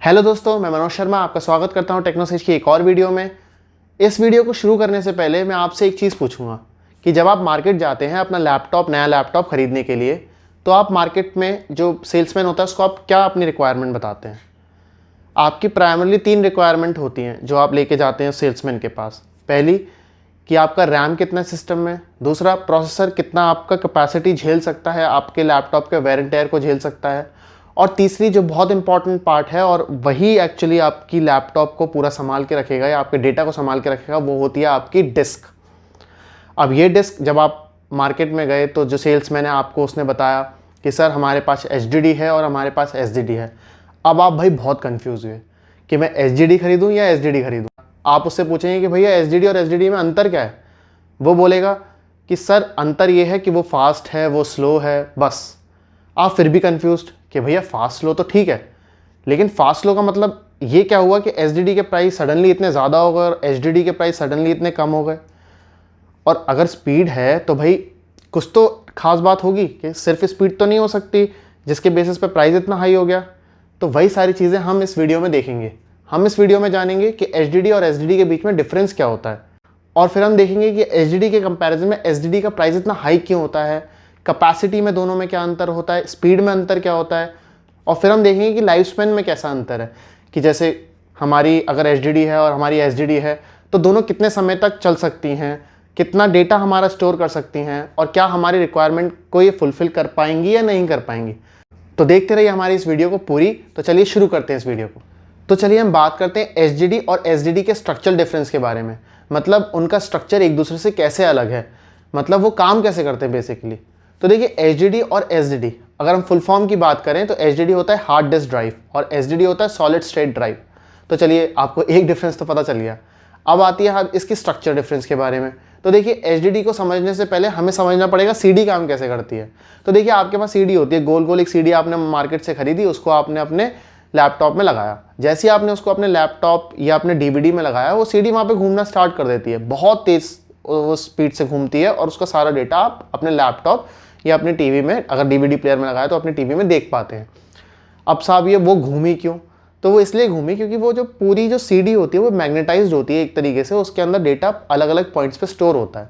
Hello दोस्तों, मैं मनोज शर्मा आपका स्वागत करता हूं टेक्नोसेज की एक और वीडियो में। इस वीडियो को शुरू करने से पहले मैं आपसे एक चीज़ पूछूंगा कि जब आप मार्केट जाते हैं अपना नया लैपटॉप खरीदने के लिए, तो आप मार्केट में जो सेल्समैन होता है उसको आप क्या अपनी रिक्वायरमेंट बताते हैं। आपकी प्राइमरली 3 रिक्वायरमेंट होती हैं जो आप लेके जाते हैं सेल्समैन के पास। पहली कि आपका रैम कितना सिस्टम में, दूसरा प्रोसेसर कितना आपका कैपेसिटी झेल सकता है, आपके लैपटॉप के वेयर एंड टेयर को झेल सकता है, और तीसरी जो बहुत इंपॉर्टेंट पार्ट है और वही एक्चुअली आपकी लैपटॉप को पूरा संभाल के रखेगा या आपके डेटा को संभाल के रखेगा, वो होती है आपकी डिस्क। अब ये डिस्क जब आप मार्केट में गए तो जो सेल्समैन है आपको उसने बताया कि सर हमारे पास HDD है और हमारे पास SSD है। अब आप भाई बहुत कंफ्यूज हुए कि मैं HDD खरीदूं या SSD खरीदूं। आप उससे पूछेंगे कि भैया SSD और SSD में अंतर क्या है, वो बोलेगा कि सर अंतर ये है कि वो फास्ट है, वो स्लो है, बस। आप फिर भी कंफ्यूज्ड कि भैया फास्ट स्लो तो ठीक है, लेकिन फास्ट स्लो का मतलब ये क्या हुआ कि SSD के प्राइस सडनली इतने ज़्यादा हो गए और HDD के प्राइस सडनली इतने कम हो गए। और अगर स्पीड है तो भाई कुछ तो खास बात होगी कि सिर्फ स्पीड तो नहीं हो सकती जिसके बेसिस पे प्राइस इतना हाई हो गया। तो वही सारी चीज़ें हम इस वीडियो में देखेंगे। हम इस वीडियो में जानेंगे कि HDD और SSD के बीच में डिफरेंस क्या होता है, और फिर हम देखेंगे कि HDD के कंपैरिजन में SSD का प्राइस इतना हाई क्यों होता है, कैपेसिटी में दोनों में क्या अंतर होता है, स्पीड में अंतर क्या होता है, और फिर हम देखेंगे कि लाइफ स्पैन में कैसा अंतर है कि जैसे हमारी अगर HDD है और हमारी SSD है तो दोनों कितने समय तक चल सकती हैं, कितना डेटा हमारा स्टोर कर सकती हैं, और क्या हमारी रिक्वायरमेंट को ये फुलफिल कर पाएंगी या नहीं कर पाएंगी। तो देखते रहिए हमारी इस वीडियो को पूरी। तो चलिए शुरू करते हैं इस वीडियो को। तो चलिए हम बात करते हैं HDD और SSD के स्ट्रक्चरल डिफरेंस के बारे में, मतलब उनका स्ट्रक्चर एक दूसरे से कैसे अलग है, मतलब वो काम कैसे करते हैं बेसिकली। तो देखिए HDD और SSD अगर हम फुल फॉर्म की बात करें तो HDD होता है हार्ड डिस्क ड्राइव और SSD होता है सॉलिड स्टेट ड्राइव। तो चलिए आपको एक डिफरेंस तो पता चल गया। अब आती है इसकी स्ट्रक्चर डिफरेंस के बारे में। तो देखिए HDD को समझने से पहले हमें समझना पड़ेगा CD काम कैसे करती है। तो देखिए आपके पास CD होती है, गोल गोल एक CD आपने मार्केट से खरीदी, उसको आपने अपने लैपटॉप में लगाया। जैसे ही आपने उसको अपने लैपटॉप या अपने DVD में लगाया, वो CD वहाँ पे घूमना स्टार्ट कर देती है, बहुत तेज वो स्पीड से घूमती है, और उसका सारा डेटा आप अपने लैपटॉप या अपने टीवी में, अगर DVD प्लेयर में लगाया तो अपने टीवी में देख पाते हैं। अब साहब ये वो घूमी क्यों? तो वो इसलिए घूमी क्योंकि वो जो पूरी जो CD होती है वो मैग्नेटाइज्ड होती है एक तरीके से, उसके अंदर डेटा अलग अलग पॉइंट्स पे स्टोर होता है।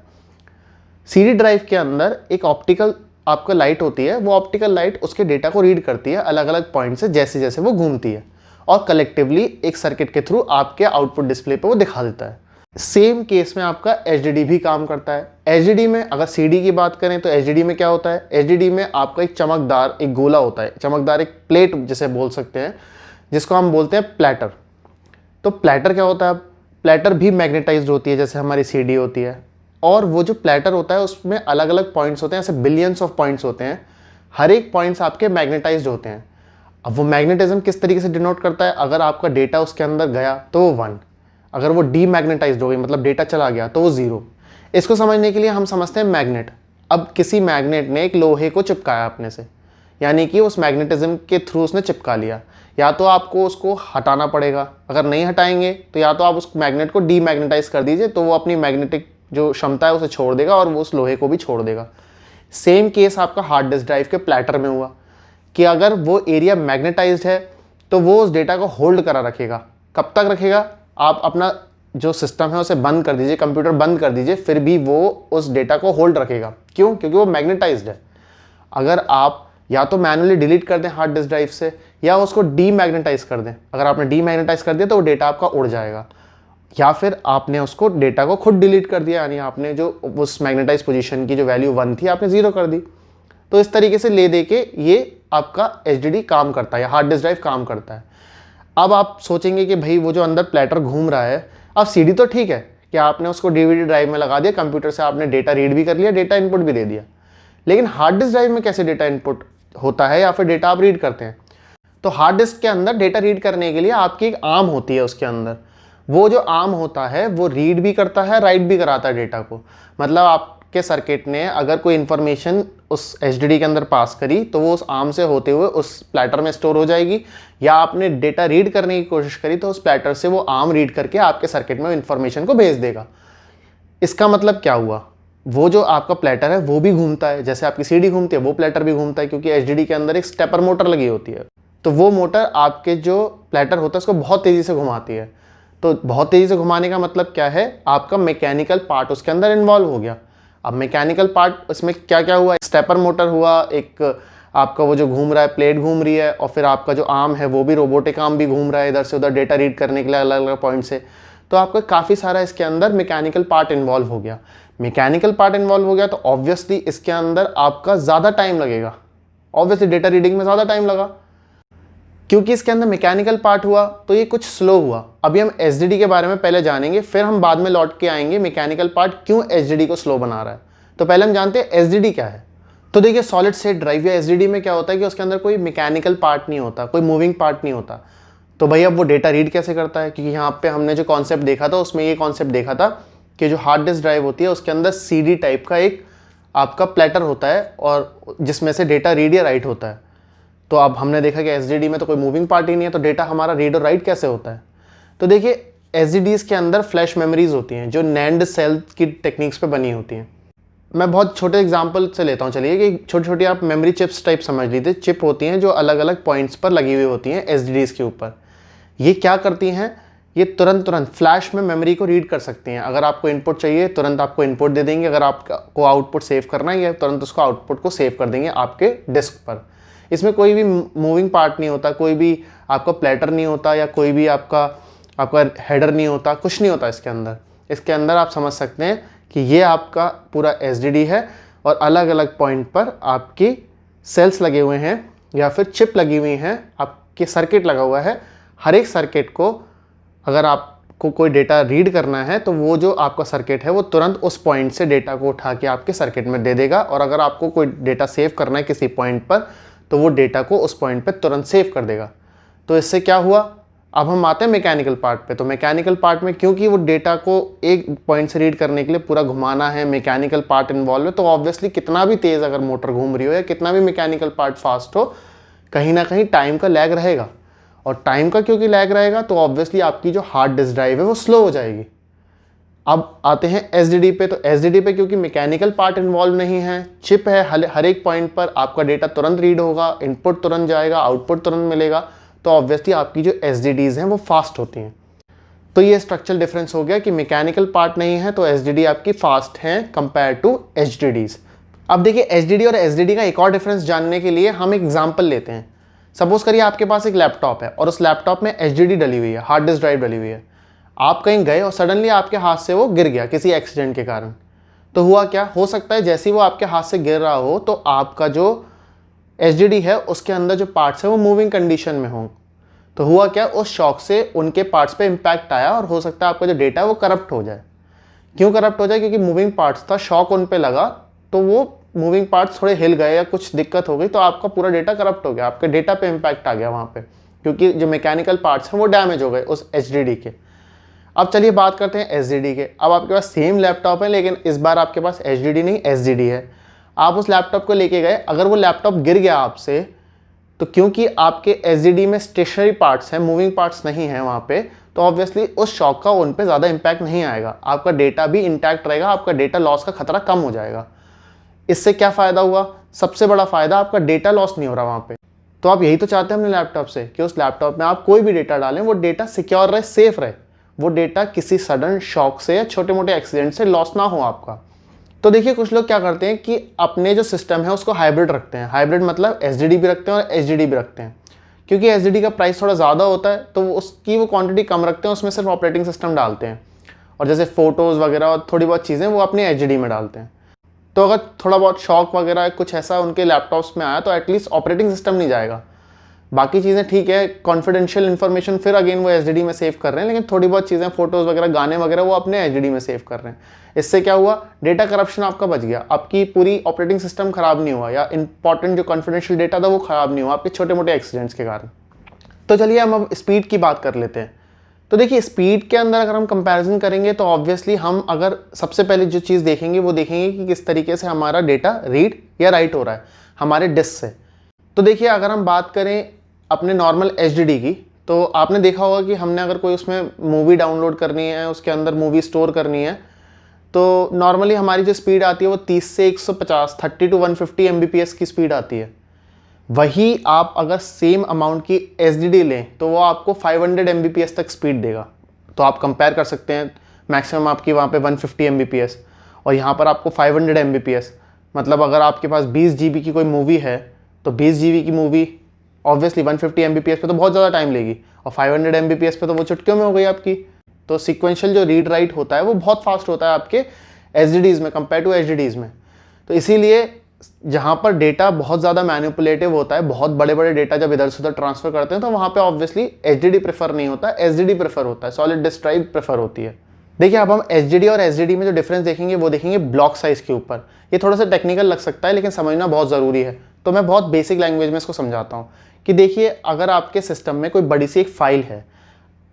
CD ड्राइव के अंदर एक ऑप्टिकल आपका लाइट होती है, वो ऑप्टिकल लाइट उसके डेटा को रीड करती है अलग अलग पॉइंट से जैसे जैसे वो घूमती है, और कलेक्टिवली एक सर्किट के थ्रू आपके आउटपुट डिस्प्ले पे वो दिखा देता है। सेम केस में आपका HDD भी काम करता है। HDD में अगर CD की बात करें तो HDD में क्या होता है, HDD में आपका एक चमकदार एक गोला होता है, चमकदार एक प्लेट जिसे बोल सकते हैं, जिसको हम बोलते हैं प्लेटर। तो प्लेटर क्या होता है, प्लेटर भी मैग्नेटाइज्ड होती है जैसे हमारी CD होती है, और वो जो प्लेटर होता है उसमें अलग अलग पॉइंट्स होते हैं, ऐसे बिलियंस ऑफ पॉइंट्स होते हैं, हर एक पॉइंट्स आपके मैग्नेटाइज्ड होते हैं। अब वो मैग्नेटिज्म किस तरीके से डिनोट करता है, अगर आपका डेटा उसके अंदर गया तो वो 1, अगर वो डीमैग्नेटाइज्ड हो गई मतलब डेटा चला गया तो वो 0। इसको समझने के लिए हम समझते हैं मैग्नेट। अब किसी मैग्नेट ने एक लोहे को चिपकाया अपने से, यानी कि उस मैग्नेटिज्म के थ्रू उसने चिपका लिया, या तो आपको उसको हटाना पड़ेगा, अगर नहीं हटाएंगे तो या तो आप उस मैग्नेट को डीमैग्नेटाइज कर दीजिए, तो वो अपनी मैग्नेटिक जो क्षमता है उसे छोड़ देगा और वो उस लोहे को भी छोड़ देगा। सेम केस आपका हार्ड डिस्क ड्राइव के प्लेटर में हुआ कि अगर वो एरिया मैग्नेटाइज्ड है तो वो उस डेटा को होल्ड करा रखेगा। कब तक रखेगा, आप अपना जो सिस्टम है उसे बंद कर दीजिए, कंप्यूटर बंद कर दीजिए, फिर भी वो उस डेटा को होल्ड रखेगा। क्यों? क्योंकि वो मैग्नेटाइज्ड है। अगर आप या तो मैनुअली डिलीट कर दें हार्ड डिस्क ड्राइव से, या उसको डीमैग्नेटाइज कर दें, अगर आपने डीमैग्नेटाइज कर दिया तो वो डेटा आपका उड़ जाएगा, या फिर आपने उसको डेटा को खुद डिलीट कर दिया, यानी आपने जो उस मैग्नेटाइज पोजीशन की जो वैल्यू 1 थी आपने 0 कर दी। तो इस तरीके से ले दे के ये आपका HDD काम करता है या हार्ड डिस्क ड्राइव काम करता है। अब आप सोचेंगे कि भाई वो जो अंदर प्लेटर घूम रहा है, अब CD तो ठीक है कि आपने उसको DVD ड्राइव में लगा दिया, कंप्यूटर से आपने डेटा रीड भी कर लिया, डेटा इनपुट भी दे दिया, लेकिन हार्ड डिस्क ड्राइव में कैसे डेटा इनपुट होता है या फिर डेटा आप रीड करते हैं। तो हार्ड डिस्क के अंदर डेटा रीड करने के लिए आपकी एक आर्म होती है, उसके अंदर वो जो आर्म होता है वो रीड भी करता है, राइट भी कराता है डेटा को। मतलब आपके सर्किट ने अगर कोई इन्फॉर्मेशन उस HDD के अंदर पास करी तो वो उस आर्म से होते हुए उस प्लेटर में स्टोर हो जाएगी, या आपने डेटा रीड करने की कोशिश करी तो उस प्लेटर से वो आर्म रीड करके आपके सर्किट में इन्फॉर्मेशन को भेज देगा। इसका मतलब क्या हुआ, वो जो आपका प्लेटर है वो भी घूमता है, जैसे आपकी CD घूमती है वो प्लेटर भी घूमता है, क्योंकि HDD के अंदर एक स्टेपर मोटर लगी होती है। तो वो मोटर आपके जो प्लेटर होता है उसको बहुत तेज़ी से घुमाती है। तो बहुत तेज़ी से घुमाने का मतलब क्या है, आपका मैकेनिकल पार्ट उसके अंदर इन्वॉल्व हो गया। अब मैकेनिकल पार्ट उसमें क्या क्या हुआ, स्टेपर मोटर हुआ, एक आपका वो जो घूम रहा है प्लेट घूम रही है, और फिर आपका जो आर्म है वो भी रोबोटिक आर्म भी घूम रहा है इधर से उधर डेटा रीड करने के लिए अलग अलग पॉइंट से। तो आपका काफ़ी सारा इसके अंदर मैकेनिकल पार्ट इन्वॉल्व हो गया। मैकेनिकल पार्ट इन्वॉल्व हो गया तो ऑब्वियसली इसके अंदर आपका ज़्यादा टाइम लगेगा, ऑब्वियसली डेटा रीडिंग में ज़्यादा टाइम लगा क्योंकि इसके अंदर मैकेनिकल पार्ट हुआ तो ये कुछ स्लो हुआ। अभी हम एसडीडी के बारे में पहले जानेंगे, फिर हम बाद में लौट के आएंगे मैकेनिकल पार्ट क्यों एसडीडी को स्लो बना रहा है। तो पहले हम जानते हैं एसडीडी क्या है। तो देखिए सॉलिड स्टेट ड्राइव या एसडीडी में क्या होता है कि उसके अंदर कोई मैकेनिकल पार्ट नहीं होता, कोई मूविंग पार्ट नहीं होता। तो भाई अब वो डेटा रीड कैसे करता है, क्योंकि यहाँ पे हमने जो कॉन्सेप्ट देखा था उसमें ये कॉन्सेप्ट देखा था कि जो हार्ड डिस्क ड्राइव होती है उसके अंदर सीडी टाइप का एक आपका प्लेटर होता है और जिसमें से डेटा रीड या राइट होता है। तो अब हमने देखा कि एसडीडी में तो कोई मूविंग पार्ट ही नहीं है, तो डेटा हमारा रीड और राइट कैसे होता है। तो देखिए एसडीडीज के अंदर फ्लैश मेमोरीज होती हैं जो नैंड सेल की टेक्निक्स पे बनी होती हैं। मैं बहुत छोटे एग्जांपल से लेता हूँ, चलिए कि छोटी छोटी आप मेमोरी चिप्स टाइप समझ लीजिए। चिप होती हैं जो अलग अलग पॉइंट्स पर लगी हुई होती हैं एसडीडीज के ऊपर। ये क्या करती हैं, ये तुरंत फ्लैश में मेमोरी को रीड कर सकती हैं। अगर आपको इनपुट चाहिए तुरंत आपको इनपुट दे देंगे, अगर आपको आउटपुट सेव करना है या तुरंत उसको आउटपुट को सेव कर देंगे आपके डिस्क पर। इसमें कोई भी मूविंग पार्ट नहीं होता, कोई भी आपका प्लेटर नहीं होता या कोई भी आपका हेडर नहीं होता, कुछ नहीं होता इसके अंदर। इसके अंदर आप समझ सकते हैं कि ये आपका पूरा एसडीडी है और अलग अलग पॉइंट पर आपकी सेल्स लगे हुए हैं या फिर चिप लगी हुई हैं, आपके सर्किट लगा हुआ है। हर एक सर्किट को अगर आपको कोई डेटा रीड करना है तो वो जो आपका सर्किट है वो तुरंत उस पॉइंट से डेटा को उठा के आपके सर्किट में दे देगा, और अगर आपको कोई डेटा सेव करना है किसी पॉइंट पर तो वो डेटा को उस पॉइंट पे तुरंत सेव कर देगा। तो इससे क्या हुआ, अब हम आते हैं मैकेनिकल पार्ट पे। तो मैकेनिकल पार्ट में क्योंकि वो डेटा को एक पॉइंट से रीड करने के लिए पूरा घुमाना है, मैकेनिकल पार्ट इन्वॉल्व है, तो ऑब्वियसली कितना भी तेज़ अगर मोटर घूम रही हो या कितना भी मैकेनिकल पार्ट फास्ट हो, कहीं ना कहीं टाइम का लैग रहेगा। और टाइम का क्योंकि लैग रहेगा तो ऑब्वियसली आपकी जो हार्ड डिस्क ड्राइव है वो स्लो हो जाएगी। अब आते हैं एसडीडी पे। तो एसडीडी पे क्योंकि मैकेनिकल पार्ट इन्वॉल्व नहीं है, चिप है, हर एक पॉइंट पर आपका डेटा तुरंत रीड होगा, इनपुट तुरंत जाएगा, आउटपुट तुरंत मिलेगा, तो ऑब्वियसली आपकी जो एसडीडीज हैं वो फास्ट होती हैं। तो ये स्ट्रक्चरल डिफरेंस हो गया कि मैकेनिकल पार्ट नहीं है तो एसडीडी आपकी फास्ट है कंपेयर टू एचडीडीज। अब देखिए एचडीडी और एसडीडी का एक और डिफरेंस जानने के लिए हम एक एग्जाम्पल लेते हैं। सपोज करिए आपके पास एक लैपटॉप है और उस लैपटॉप में एचडीडी डली हुई है, हार्ड डिस्क ड्राइव डली हुई है। आप कहीं गए और सडनली आपके हाथ से वो गिर गया किसी एक्सीडेंट के कारण। तो हुआ क्या, हो सकता है जैसे ही वो आपके हाथ से गिर रहा हो तो आपका जो एचडीडी है उसके अंदर जो पार्ट्स है वो मूविंग कंडीशन में हों। तो हुआ क्या, उस शॉक से उनके पार्ट्स पे इम्पैक्ट आया और हो सकता है आपका जो डेटा है वो करप्ट हो जाए। क्यों करप्ट हो जाए, क्योंकि मूविंग पार्ट्स था, शॉक उन पे लगा तो वो मूविंग पार्ट्स थोड़े हिल गए या कुछ दिक्कत हो गई तो आपका पूरा डेटा करप्ट हो गया, आपके डेटा पे इम्पैक्ट आ गया वहाँ पे, क्योंकि जो मैकेनिकल पार्ट्स हैं वो डैमेज हो गए उस एचडीडी के। अब चलिए बात करते हैं एसडीडी के। अब आपके पास सेम लैपटॉप है लेकिन इस बार आपके पास एचडीडी नहीं एसडीडी है। आप उस लैपटॉप को लेके गए, अगर वो लैपटॉप गिर गया आपसे तो क्योंकि आपके एसडीडी में स्टेशनरी पार्ट्स हैं, मूविंग पार्ट्स नहीं हैं वहाँ पे, तो ऑब्वियसली उस शॉक का उन पे ज़्यादा इम्पैक्ट नहीं आएगा, आपका डेटा भी इंटैक्ट रहेगा, आपका डेटा लॉस का खतरा कम हो जाएगा। इससे क्या फ़ायदा हुआ, सबसे बड़ा फ़ायदा आपका डेटा लॉस नहीं हो रहा वहाँ पे। तो आप यही तो चाहते हैं अपने लैपटॉप से कि उस लैपटॉप में आप कोई भी डेटा डालें वो डेटा सिक्योर रहे, सेफ रहे, वो डेटा किसी सडन शॉक से या छोटे मोटे एक्सीडेंट से लॉस ना हो आपका। तो देखिए कुछ लोग क्या करते हैं कि अपने जो सिस्टम है उसको हाइब्रिड रखते हैं। हाइब्रिड मतलब एसडीडी भी रखते हैं और एचडीडी भी रखते हैं। क्योंकि एसडीडी का प्राइस थोड़ा ज़्यादा होता है तो उसकी वो क्वांटिटी कम रखते हैं, उसमें सिर्फ ऑपरेटिंग सिस्टम डालते हैं और जैसे फ़ोटोज़ वगैरह और थोड़ी बहुत चीज़ें वो अपने एचडीडी में डालते हैं। तो अगर थोड़ा बहुत शॉक वगैरह कुछ ऐसा उनके लैपटॉप्स में आया तो एटलीस्ट ऑपरेटिंग सिस्टम नहीं जाएगा, बाकी चीज़ें ठीक है, कॉन्फिडेंशियल इन्फॉर्मेशन फिर अगेन वो एचडीडी में सेव कर रहे हैं, लेकिन थोड़ी बहुत चीज़ें फोटोज़ वगैरह गाने वगैरह वो अपने एचडीडी में सेव कर रहे हैं। इससे क्या हुआ, डेटा करप्शन आपका बच गया, आपकी पूरी ऑपरेटिंग सिस्टम खराब नहीं हुआ या इंपॉर्टेंट जो कॉन्फिडेंशियल डेटा था वो खराब नहीं हुआ आपके छोटे मोटे एक्सीडेंट्स के कारण। तो चलिए हम अब स्पीड की बात कर लेते हैं। तो देखिए स्पीड के अंदर अगर हम कंपैरिजन करेंगे तो ऑब्वियसली हम अगर सबसे पहले जो चीज़ देखेंगे वो देखेंगे कि किस तरीके से हमारा डेटा रीड या राइट हो रहा है हमारे डिस्क से। तो देखिए अगर हम बात करें अपने नॉर्मल एचडीडी की, तो आपने देखा होगा कि हमने अगर कोई उसमें मूवी डाउनलोड करनी है, उसके अंदर मूवी स्टोर करनी है, तो नॉर्मली हमारी जो स्पीड आती है वो 30 से 150 30 to 150 Mbps की स्पीड आती है। वही आप अगर सेम अमाउंट की SSD लें तो वो आपको 500 Mbps तक स्पीड देगा। तो आप कंपेयर कर सकते हैं, मैक्सिमम आपकी वहाँ पे 150 Mbps और यहाँ पर आपको 500 Mbps। मतलब अगर आपके पास 20 GB की कोई मूवी है तो 20 GB की मूवी ऑब्वियसली 150 Mbps पे तो बहुत ज़्यादा टाइम लेगी, और 500 Mbps पे तो वो चुटकियों में हो गई आपकी। तो सिक्वेंशियल जो रीड राइट होता है वो बहुत फास्ट होता है आपके SSDs में कंपेयर टू HDDs में। तो इसीलिए जहाँ पर डेटा बहुत ज़्यादा मैनिपुलेटिव होता है, बहुत बड़े बड़े डेटा जब इधर से उधर ट्रांसफर करते हैं, तो वहाँ पे ऑब्वियसली HDD प्रेफर नहीं होता, SSD प्रेफर होता है, सॉलिड डिस्क ड्राइव प्रेफर होती है। देखिए अब हम HDD और SSD में जो डिफरेंस देखेंगे वो देखेंगे ब्लॉक साइज़ के ऊपर। ये थोड़ा सा टेक्निकल लग सकता है लेकिन समझना बहुत ज़रूरी है, तो मैं बहुत बेसिक लैंग्वेज में इसको समझाता हूँ कि देखिए अगर आपके सिस्टम में कोई बड़ी सी एक फाइल है,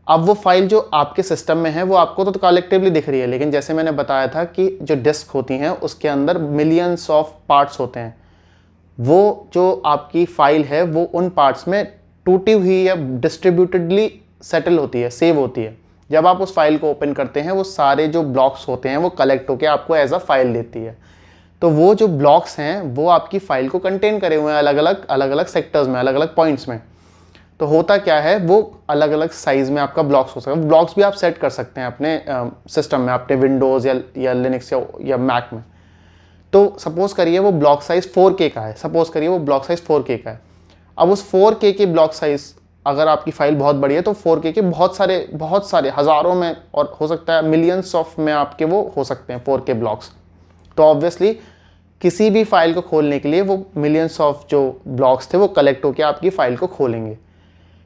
अब वो फाइल जो आपके सिस्टम में है वो आपको तो कलेक्टिवली दिख रही है, लेकिन जैसे मैंने बताया था कि जो डिस्क होती हैं उसके अंदर मिलियंस ऑफ पार्ट्स होते हैं। वो जो आपकी फाइल है वो उन पार्ट्स में टूटी हुई या डिस्ट्रीब्यूटेडली सेटल होती है, सेव होती है। जब आप उस फाइल को ओपन करते हैं वो सारे जो ब्लॉक्स होते हैं वो कलेक्ट होकर आपको एज अ फाइल देती है। तो वो जो ब्लॉक्स हैं वो आपकी फाइल को कंटेन करे हुए हैं अलग अलग सेक्टर्स में, अलग अलग पॉइंट्स में। तो होता क्या है, वो अलग अलग साइज में आपका ब्लॉक्स हो सकता है। ब्लॉक्स भी आप सेट कर सकते हैं अपने सिस्टम में, अपने विंडोज़ या लिनक्स या मैक में। तो सपोज करिए वो ब्लॉक साइज 4K का है, सपोज करिए वो ब्लॉक साइज 4K का है। अब उस 4K के ब्लॉक साइज, अगर आपकी फाइल बहुत बड़ी है तो 4K के बहुत सारे हज़ारों में और हो सकता है मिलियंस ऑफ में आपके वो हो सकते हैं 4K ब्लॉक्स। तो ऑब्वियसली किसी भी फाइल को खोलने के लिए वो मिलियंस ऑफ जो ब्लॉक्स थे वो कलेक्ट होकर आपकी फाइल को खोलेंगे।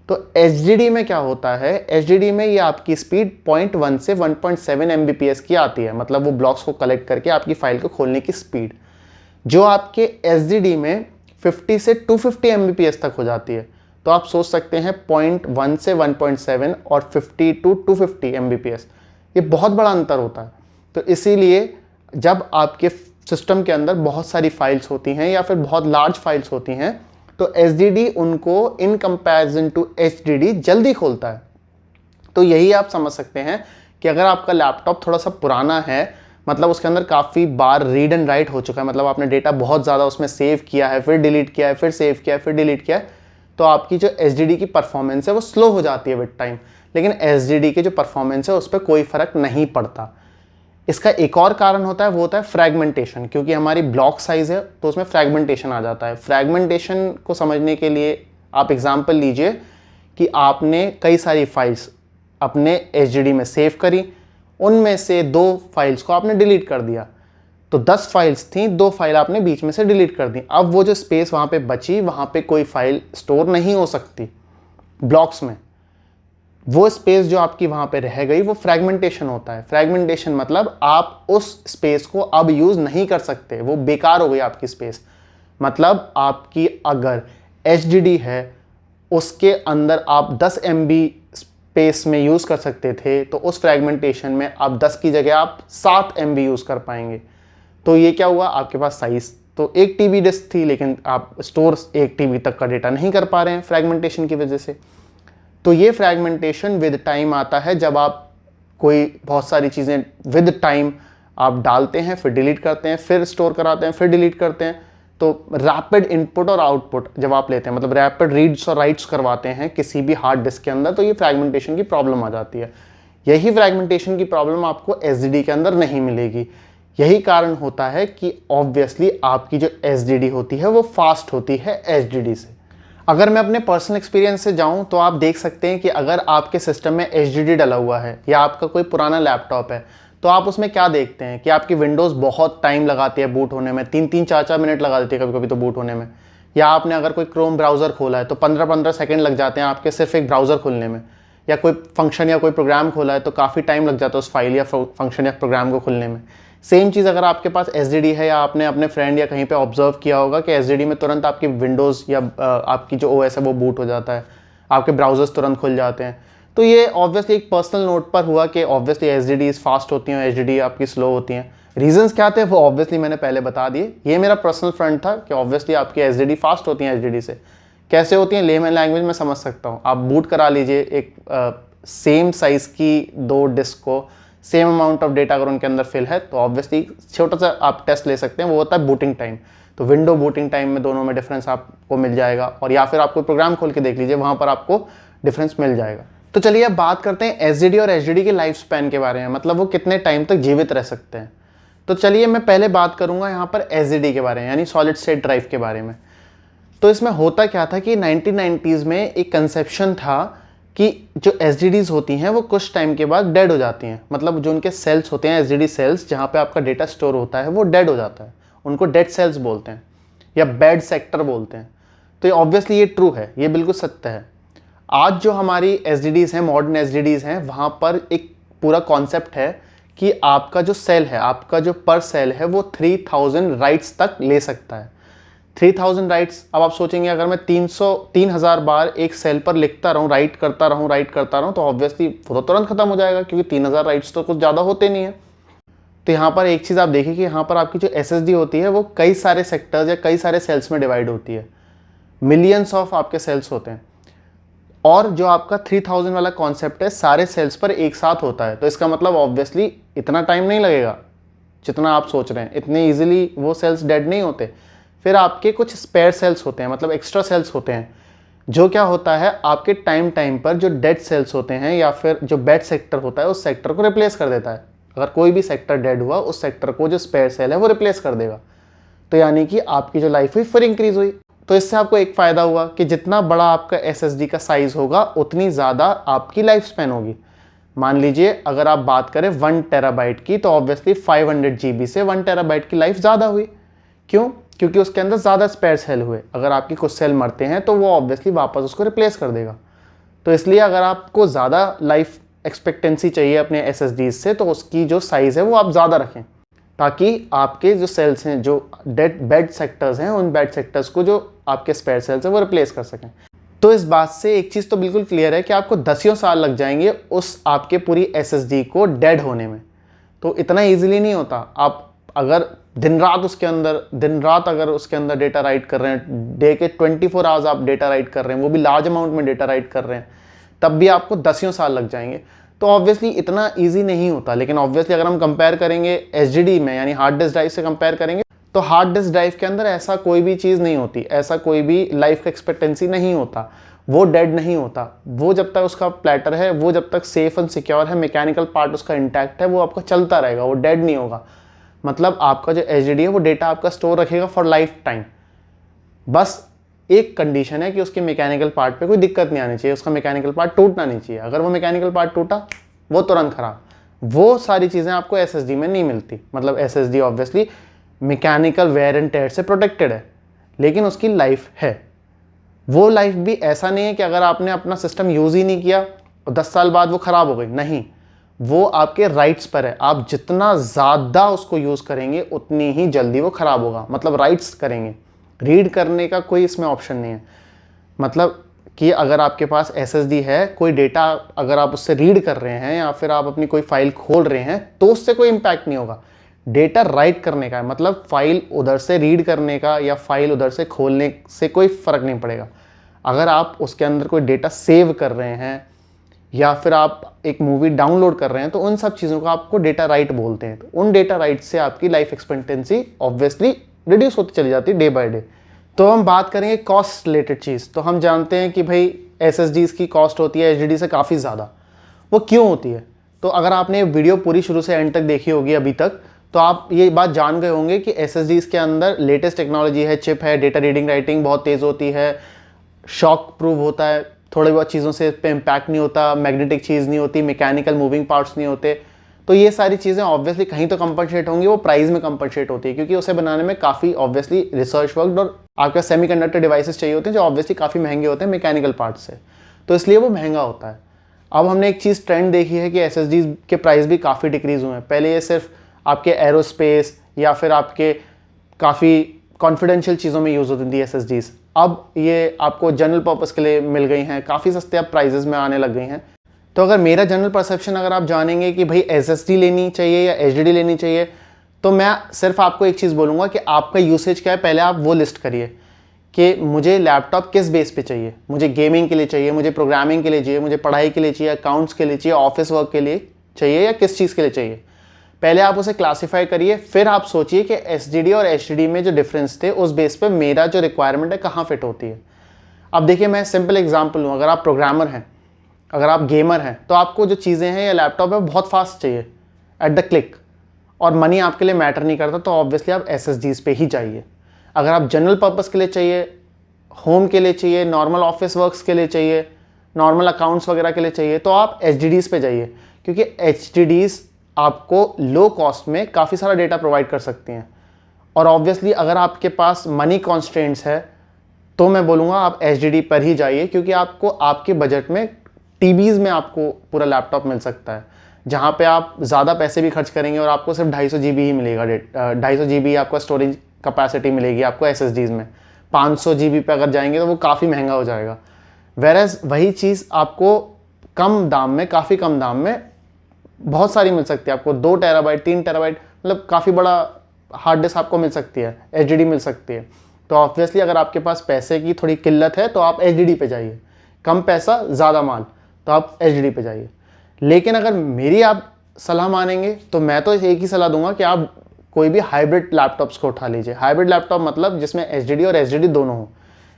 तो HDD में क्या होता है, HDD में ये आपकी स्पीड 0.1 से 1.7 Mbps की आती है, मतलब वो ब्लॉक्स को कलेक्ट करके आपकी फाइल को खोलने की स्पीड, जो आपके SSD में 50 से 250 Mbps तक हो जाती है। तो आप सोच सकते हैं 0.1 से 1.7 और 50 to 250 Mbps, ये बहुत बड़ा अंतर होता है। तो इसीलिए जब आपके सिस्टम के अंदर बहुत सारी फाइल्स होती हैं या फिर बहुत लार्ज फाइल्स होती हैं तो SSD उनको इन कंपैरिजन टू HDD जल्दी खोलता है। तो यही आप समझ सकते हैं कि अगर आपका लैपटॉप थोड़ा सा पुराना है, मतलब उसके अंदर काफ़ी बार रीड एंड राइट हो चुका है, मतलब आपने डेटा बहुत ज़्यादा उसमें सेव किया है, फिर डिलीट किया है, फिर सेव किया है, फिर डिलीट किया है, तो आपकी जो SSD की परफॉर्मेंस है वो स्लो हो जाती है विद टाइम। लेकिन SSD की जो परफॉर्मेंस है उस पर कोई फ़र्क नहीं पड़ता। इसका एक और कारण होता है, वो होता है फ्रैगमेंटेशन, क्योंकि हमारी ब्लॉक साइज है तो उसमें फ्रैगमेंटेशन आ जाता है। फ्रैगमेंटेशन को समझने के लिए आप एग्जांपल लीजिए कि आपने कई सारी फाइल्स अपने HDD में सेव करी, उनमें से 2 फाइल्स को आपने डिलीट कर दिया। तो 10 फाइल्स थी, 2 फाइल आपने बीच में से डिलीट कर दी। अब वो जो स्पेस वहाँ पे बची, वहाँ पे कोई फाइल स्टोर नहीं हो सकती ब्लॉक्स में। वो स्पेस जो आपकी वहाँ पे रह गई वो फ्रैगमेंटेशन होता है। फ्रैगमेंटेशन मतलब आप उस स्पेस को अब यूज़ नहीं कर सकते, वो बेकार हो गई आपकी स्पेस। मतलब आपकी अगर HDD है उसके अंदर आप 10 MB स्पेस में यूज़ कर सकते थे, तो उस फ्रैगमेंटेशन में आप 10 की जगह आप 7 MB यूज़ कर पाएंगे। तो ये क्या हुआ, आपके पास साइज़ तो 1 TB डिस्क थी लेकिन आप स्टोर 1 TB तक का डेटा नहीं कर पा रहे हैं फ्रैगमेंटेशन की वजह से। तो ये फ्रैगमेंटेशन विद टाइम आता है जब आप कोई बहुत सारी चीज़ें विद टाइम आप डालते हैं, फिर डिलीट करते हैं, फिर स्टोर कराते हैं, फिर डिलीट करते हैं। तो रैपिड इनपुट और आउटपुट जब आप लेते हैं, मतलब रैपिड रीड्स और राइट्स करवाते हैं किसी भी हार्ड डिस्क के अंदर, तो ये फ्रैगमेंटेशन की प्रॉब्लम आ जाती है। यही फ्रैगमेंटेशन की प्रॉब्लम आपको SSD के अंदर नहीं मिलेगी। यही कारण होता है कि ऑब्वियसली आपकी जो SSD होती है वो फास्ट होती है HDD से। अगर मैं अपने पर्सनल एक्सपीरियंस से जाऊं तो आप देख सकते हैं कि अगर आपके सिस्टम में HDD डला हुआ है या आपका कोई पुराना लैपटॉप है, तो आप उसमें क्या देखते हैं कि आपकी विंडोज़ बहुत टाइम लगाती है बूट होने में, 3-3 4-4 मिनट लगा देती है कभी कभी तो बूट होने में। या आपने अगर कोई क्रोम ब्राउज़र खोला है तो 15-15 सेकेंड लग जाते हैं आपके सिर्फ एक ब्राउज़र खोलने में। या कोई फंक्शन या कोई प्रोग्राम खोला है तो काफ़ी टाइम लग जाता है उस फाइल या फंक्शन या प्रोग्राम को खुलने में। सेम चीज़ अगर आपके पास SSD है या आपने अपने फ्रेंड या कहीं पे ऑब्जर्व किया होगा कि SSD में तुरंत आपकी विंडोज़ या आपकी जो OS है वो बूट हो जाता है, आपके ब्राउज़र्स तुरंत खुल जाते हैं। तो ये ऑब्वियसली एक पर्सनल नोट पर हुआ कि ऑब्वियसली SSDs फास्ट होती हैं, SSD आपकी स्लो होती हैं। रीजंस क्या थे वो ऑब्वियसली मैंने पहले बता दिए। ये मेरा पर्सनल फ्रेंड था कि ऑब्वियसली आपकी SSD फास्ट होती हैं SSD से। कैसे होती हैं लेमन लैंग्वेज में समझ सकता हूँ। आप बूट करा लीजिए एक सेम साइज़ की 2 डिस्क को, सेम अमाउंट ऑफ डेटा अगर उनके अंदर फिल है, तो ऑब्वियसली छोटा सा आप टेस्ट ले सकते हैं, वो होता है बूटिंग टाइम। तो विंडो बूटिंग टाइम में दोनों में डिफरेंस आपको मिल जाएगा, और या फिर आप कोई प्रोग्राम खोल के देख लीजिए, वहाँ पर आपको डिफरेंस मिल जाएगा। तो चलिए अब बात करते हैं SSD और HDD के लाइफ स्पैन के बारे में, मतलब वो कितने टाइम तक जीवित रह सकते हैं। तो चलिए मैं पहले बात करूँगा यहाँ पर SSD के बारे में, यानी सॉलिड स्टेट ड्राइव के बारे में। तो इसमें होता क्या था कि 1990s में एक कंसेप्शन था कि जो SSDs होती हैं वो कुछ टाइम के बाद डेड हो जाती हैं, मतलब जो उनके सेल्स होते हैं SSD सेल्स जहाँ पे आपका डेटा स्टोर होता है वो डेड हो जाता है, उनको डेड सेल्स बोलते हैं या बैड सेक्टर बोलते हैं। तो ये ऑब्वियसली ये ट्रू है, ये बिल्कुल सत्य है। आज जो हमारी SSDs हैं, मॉडर्न SSDs हैं, वहाँ पर एक पूरा कॉन्सेप्ट है कि आपका जो सेल है, आपका जो पर सेल है वो 3000 राइट्स तक ले सकता है। 3000 राइट्स। अब आप सोचेंगे अगर मैं 3000 बार एक सेल पर लिखता रहूं, राइट करता रहूं तो ऑब्वियसली वो तो तुरंत खत्म हो जाएगा, क्योंकि 3000 राइट्स तो कुछ ज़्यादा होते नहीं है। तो यहाँ पर एक चीज़ आप देखिए कि यहाँ पर आपकी जो SSD होती है वो कई सारे सेक्टर्स या कई सारे सेल्स में डिवाइड होती है, मिलियंस ऑफ आपके सेल्स होते हैं, और जो आपका 3000 वाला कॉन्सेप्ट है सारे सेल्स पर एक साथ होता है। तो इसका मतलब ऑब्वियसली इतना टाइम नहीं लगेगा जितना आप सोच रहे हैं, इतने ईजिली वो सेल्स डेड नहीं होते। फिर आपके कुछ स्पेयर सेल्स होते हैं, मतलब एक्स्ट्रा सेल्स होते हैं, जो क्या होता है आपके टाइम पर जो डेड सेल्स होते हैं या फिर जो बैड सेक्टर होता है उस सेक्टर को रिप्लेस कर देता है। अगर कोई भी सेक्टर डेड हुआ उस सेक्टर को जो स्पेयर सेल है वो रिप्लेस कर देगा। तो यानी कि आपकी जो लाइफ हुई फिर इंक्रीज हुई। तो इससे आपको एक फ़ायदा हुआ कि जितना बड़ा आपका SSD का साइज़ होगा उतनी ज़्यादा आपकी लाइफ स्पैन होगी। मान लीजिए अगर आप बात करें 1 टेराबाइट की, तो ऑब्वियसली 500 GB से 1 टेराबाइट की लाइफ ज़्यादा हुई। क्यों? क्योंकि उसके अंदर ज़्यादा स्पेयर सेल हुए। अगर आपकी कुछ सेल मरते हैं तो वो ऑब्वियसली वापस उसको रिप्लेस कर देगा। तो इसलिए अगर आपको ज़्यादा लाइफ एक्सपेक्टेंसी चाहिए अपने SSDs से, तो उसकी जो साइज़ है वो आप ज़्यादा रखें, ताकि आपके जो सेल्स हैं, जो बैड सेक्टर्स हैं, उन बैड सेक्टर्स को जो आपके स्पेयर सेल्स हैं वो रिप्लेस कर सकें। तो इस बात से एक चीज़ तो बिल्कुल क्लियर है कि आपको 10 साल लग जाएंगे उस आपके पूरी SSD को डेड होने में। तो इतना ईजिली नहीं होता। आप अगर दिन रात अगर उसके अंदर डेटा राइट कर रहे हैं, डे के 24 आवर्स आप डेटा राइट कर रहे हैं, वो भी लार्ज अमाउंट में डेटा राइट कर रहे हैं, तब भी आपको 10 साल लग जाएंगे। तो ऑब्वियसली इतना ईजी नहीं होता। लेकिन ऑब्वियसली अगर हम कंपेयर करेंगे SSD में, यानी हार्ड डिस्क ड्राइव से कंपेयर करेंगे, तो हार्ड डिस्क ड्राइव के अंदर ऐसा कोई भी चीज़ नहीं होती, ऐसा कोई भी लाइफ एक्सपेक्टेंसी नहीं होता, वो डेड नहीं होता। वो जब तक उसका प्लेटर है, वो जब तक सेफ एंड सिक्योर है, मैकेनिकल पार्ट उसका इंटैक्ट है, वो आपका चलता रहेगा, वो डेड नहीं होगा। मतलब आपका जो SSD है वो डेटा आपका स्टोर रखेगा फॉर लाइफ टाइम। बस एक कंडीशन है कि उसके मैकेनिकल पार्ट पे कोई दिक्कत नहीं आनी चाहिए, उसका मैकेनिकल पार्ट टूटना नहीं चाहिए। अगर वो मैकेनिकल पार्ट टूटा वो तुरंत खराब। वो सारी चीज़ें आपको SSD में नहीं मिलती। मतलब SSD obviously mechanical wear and tear से प्रोटेक्टेड है, लेकिन उसकी लाइफ है। वो लाइफ भी ऐसा नहीं है कि अगर आपने अपना सिस्टम यूज़ ही नहीं किया और 10 साल बाद वो ख़राब हो गई, नहीं। वो आपके राइट्स पर है। आप जितना ज़्यादा उसको यूज़ करेंगे उतनी ही जल्दी वो ख़राब होगा। मतलब राइट्स करेंगे, रीड करने का कोई इसमें ऑप्शन नहीं है। मतलब कि अगर आपके पास SSD है, कोई डेटा अगर आप उससे रीड कर रहे हैं या फिर आप अपनी कोई फाइल खोल रहे हैं, तो उससे कोई इम्पैक्ट नहीं होगा। डेटा राइट करने का है, मतलब फाइल उधर से रीड करने का या फाइल उधर से खोलने से कोई फ़र्क नहीं पड़ेगा। अगर आप उसके अंदर कोई डेटा सेव कर रहे हैं या फिर आप एक मूवी डाउनलोड कर रहे हैं, तो उन सब चीज़ों को आपको डेटा राइट बोलते हैं। तो उन डेटा राइट से आपकी लाइफ एक्सपेक्टेंसी ऑब्वियसली रिड्यूस होती चली जाती है डे बाय डे। तो हम बात करेंगे कॉस्ट रिलेटेड चीज़। तो हम जानते हैं कि भाई SSDs की कॉस्ट होती है SSD से काफ़ी ज़्यादा। वो क्यों होती है? तो अगर आपने वीडियो पूरी शुरू से एंड तक देखी होगी अभी तक, तो आप ये बात जान गए होंगे कि SSDs के अंदर लेटेस्ट टेक्नोलॉजी है, चिप है, डेटा रीडिंग राइटिंग बहुत तेज़ होती है, शॉक प्रूफ होता है, थोड़ी बहुत चीज़ों से इस पर इम्पैक्ट नहीं होता, मैग्नेटिक चीज़ नहीं होती, मैकेनिकल मूविंग पार्ट्स नहीं होते। तो ये सारी चीज़ें ऑब्वियसली कहीं तो कंपनसेट होंगी, वो प्राइस में कंपनसेट होती है, क्योंकि उसे बनाने में काफ़ी ऑब्वियसली रिसर्च वर्क और आपका सेमीकंडक्टर डिवाइसेस चाहिए होते हैं, जो ऑब्वियसली काफ़ी महंगे होते हैं मैकेनिकल पार्ट्स से। तो इसलिए वो महंगा होता है। अब हमने एक चीज़ ट्रेंड देखी है कि SSDs के प्राइस भी काफ़ी डिक्रीज़ हुए हैं। पहले ये सिर्फ आपके एरोस्पेस या फिर आपके काफ़ी कॉन्फिडेंशियल चीज़ों में यूज़ होती थी SSDs। अब ये आपको जनरल पर्पस के लिए मिल गई हैं, काफ़ी सस्ते अब प्राइजेस में आने लग गई हैं। तो अगर मेरा जनरल परसेप्शन अगर आप जानेंगे कि भाई SSD लेनी चाहिए या HDD लेनी चाहिए, तो मैं सिर्फ आपको एक चीज़ बोलूँगा कि आपका यूसेज क्या है, पहले आप वो लिस्ट करिए कि मुझे लैपटॉप किस बेस पे चाहिए। मुझे गेमिंग के लिए चाहिए, मुझे प्रोग्रामिंग के लिए चाहिए, मुझे पढ़ाई के लिए चाहिए, अकाउंट्स के लिए चाहिए, ऑफिस वर्क के लिए चाहिए, या किस चीज़ के लिए चाहिए। पहले आप उसे क्लासीफाई करिए, फिर आप सोचिए कि SSD और HDD में जो डिफरेंस थे उस बेस पे मेरा जो रिक्वायरमेंट है कहाँ फिट होती है। अब देखिए, मैं सिंपल एग्जांपल लूँ, अगर आप प्रोग्रामर हैं, अगर आप गेमर हैं, तो आपको जो चीज़ें हैं या लैपटॉप है बहुत फास्ट चाहिए एट द क्लिक, और मनी आपके लिए मैटर नहीं करता, तो ऑब्वियसली आप SSDs पे ही जाइए। अगर आप जनरल पर्पज़ के लिए चाहिए, होम के लिए चाहिए, नॉर्मल ऑफिस वर्क्स के लिए चाहिए, नॉर्मल अकाउंट्स वगैरह के लिए चाहिए, तो आप HDDs पे जाइए, क्योंकि HDDs आपको लो कॉस्ट में काफ़ी सारा डेटा प्रोवाइड कर सकती हैं। और ऑब्वियसली अगर आपके पास मनी कॉन्स्ट्रेंट्स है तो मैं बोलूँगा आप HDD पर ही जाइए, क्योंकि आपको आपके बजट में TBs में आपको पूरा लैपटॉप मिल सकता है, जहाँ पे आप ज़्यादा पैसे भी खर्च करेंगे और आपको सिर्फ 250 GB ही मिलेगा, 250 GB आपका स्टोरेज कैपेसिटी मिलेगी आपको SSDs में। 500 GB पे अगर जाएंगे तो वो काफ़ी महंगा हो जाएगा। वेरएज वही चीज़ आपको कम दाम में, काफ़ी कम दाम में बहुत सारी मिल सकती है। आपको 2 TB 3 TB मतलब काफ़ी बड़ा हार्ड डिस्क आपको मिल सकती है, HDD मिल सकती है। तो ऑब्वियसली अगर आपके पास पैसे की थोड़ी किल्लत है तो आप HDD पे जाइए, कम पैसा ज़्यादा माल, तो आप HDD पे जाइए। लेकिन अगर मेरी आप सलाह मानेंगे तो मैं तो एक ही सलाह दूंगा कि आप कोई भी हाइब्रिड लैपटॉप्स को उठा लीजिए। हाइब्रिड लैपटॉप मतलब जिसमें HDD और SSD दोनों हो।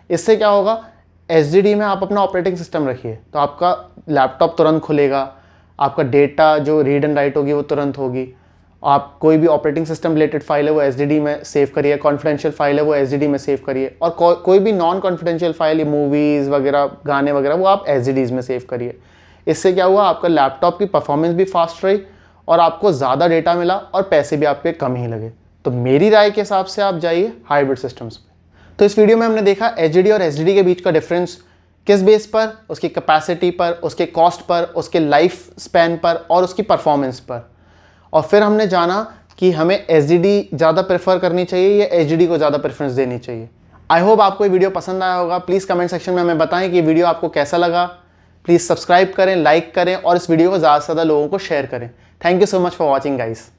इससे क्या होगा, SSD में आप अपना ऑपरेटिंग सिस्टम रखिए तो आपका लैपटॉप तुरंत खुलेगा, आपका डेटा जो रीड एंड राइट होगी वो तुरंत होगी। आप कोई भी ऑपरेटिंग सिस्टम रिलेटेड फाइल है वो SSD में सेव करिए, कॉन्फिडेंशियल फाइल है वो SSD में सेव करिए, और कोई भी नॉन कॉन्फिडेंशियल फाइल, मूवीज़ वगैरह, गाने वगैरह, वो आप SSDs में सेव करिए। इससे क्या हुआ, आपका लैपटॉप की परफॉर्मेंस भी फास्ट रही और आपको ज़्यादा डेटा मिला और पैसे भी आपके कम ही लगे। तो मेरी राय के हिसाब से आप जाइए हाइब्रिड सिस्टम्स पे। तो इस वीडियो में हमने देखा HDD और SSD के बीच का डिफरेंस किस बेस पर, उसकी कैपेसिटी पर, उसके कॉस्ट पर, उसके लाइफ स्पैन पर और उसकी परफॉर्मेंस पर। और फिर हमने जाना कि हमें SSD ज़्यादा प्रेफर करनी चाहिए या HDD को ज़्यादा प्रेफरेंस देनी चाहिए। आई होप आपको ये वीडियो पसंद आया होगा। प्लीज़ कमेंट सेक्शन में हमें बताएं कि ये वीडियो आपको कैसा लगा। प्लीज़ सब्सक्राइब करें, लाइक करें और इस वीडियो को ज़्यादा से ज़्यादा लोगों को शेयर करें। Thank you so much for watching guys.